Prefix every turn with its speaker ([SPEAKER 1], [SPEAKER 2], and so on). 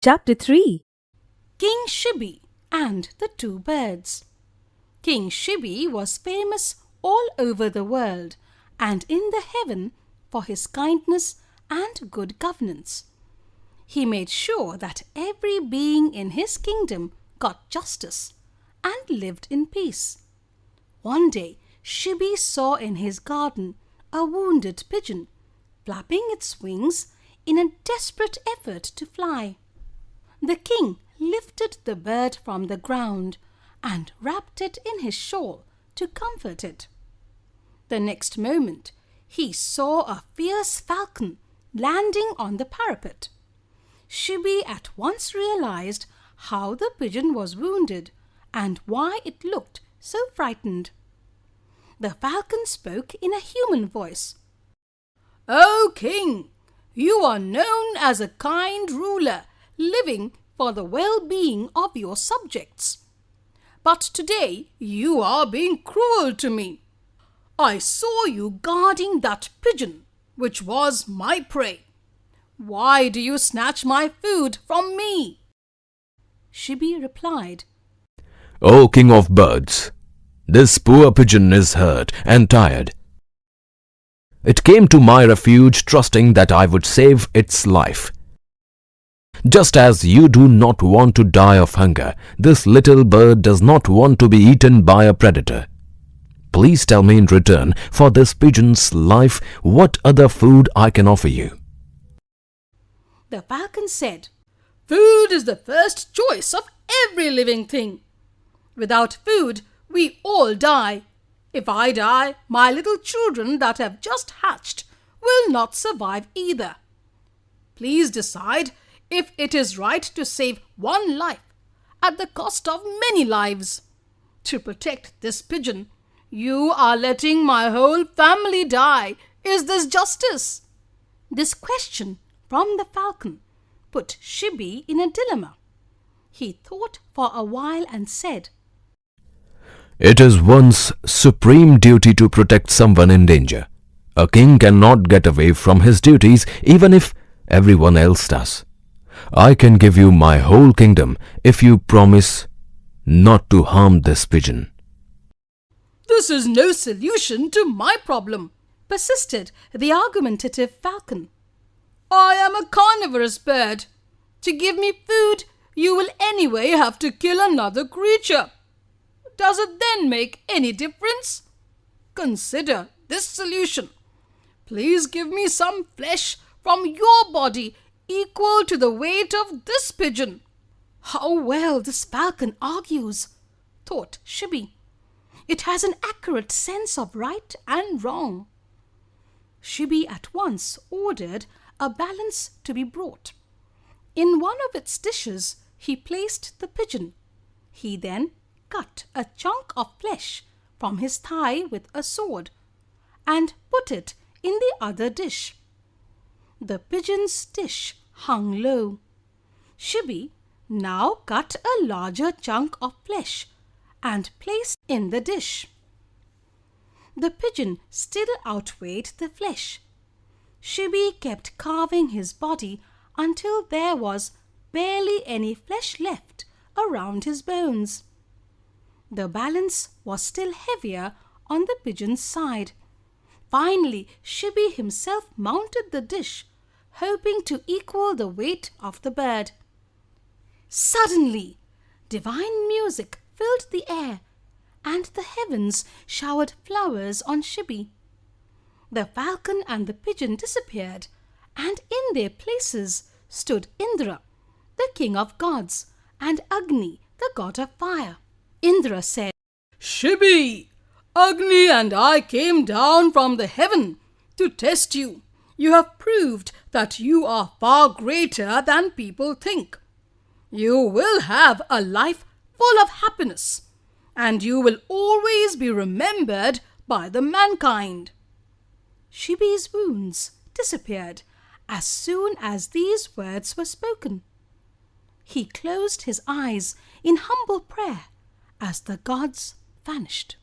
[SPEAKER 1] Chapter 3.
[SPEAKER 2] King Shibi and the Two Birds. King Shibi was famous all over the world and in the heaven for his kindness and good governance. He made sure that every being in his kingdom got justice and lived in peace. One day, Shibi saw in his garden a wounded pigeon flapping its wings in a desperate effort to fly. The king lifted the bird from the ground and wrapped it in his shawl to comfort it. The next moment, he saw a fierce falcon landing on the parapet. Shibi at once realized how the pigeon was wounded and why it looked so frightened. The falcon spoke in a human voice. "O king, you are known as a kind ruler living for the well-being of your subjects. But today you are being cruel to me. I saw you guarding that pigeon, which was my prey. Why do you snatch my food from me?" Shibi replied,
[SPEAKER 3] O king of birds, this poor pigeon is hurt and tired. It came to my refuge trusting that I would save its life. Just as you do not want to die of hunger, this little bird does not want to be eaten by a predator. Please tell me in return for this pigeon's life what other food I can offer you.
[SPEAKER 2] The falcon said, "Food is the first choice of every living thing. Without food, we all die. If I die, my little children that have just hatched will not survive either. Please decide if it is right to save one life at the cost of many lives. To protect this pigeon, you are letting my whole family die. Is this justice?" This question from the falcon put Shibi in a dilemma. He thought for a while and said,
[SPEAKER 3] It is one's supreme duty to protect someone in danger. A king cannot get away from his duties even if everyone else does. I can give you my whole kingdom if you promise not to harm this pigeon.
[SPEAKER 2] "This is no solution to my problem," persisted the argumentative falcon. "I am a carnivorous bird. To give me food, you will anyway have to kill another creature. Does it then make any difference? Consider this solution. Please give me some flesh from your body equal to the weight of this pigeon." How well this falcon argues, thought Shibi. It has an accurate sense of right and wrong. Shibi at once ordered a balance to be brought. In one of its dishes, he placed the pigeon. He then cut a chunk of flesh from his thigh with a sword and put it in the other dish. The pigeon's dish hung low. Shibi now cut a larger chunk of flesh and placed in the dish. The pigeon still outweighed the flesh. Shibi kept carving his body until there was barely any flesh left around his bones. The balance was still heavier on the pigeon's side. Finally, Shibi himself mounted the dish, hoping to equal the weight of the bird. Suddenly, divine music filled the air, and the heavens showered flowers on Shibi. The falcon and the pigeon disappeared, and in their places stood Indra, the king of gods, and Agni, the god of fire. Indra said, "Shibi, Agni and I came down from the heaven to test you. You have proved that you are far greater than people think. You will have a life full of happiness, and you will always be remembered by the mankind." Shibi's wounds disappeared as soon as these words were spoken. He closed his eyes in humble prayer as the gods vanished.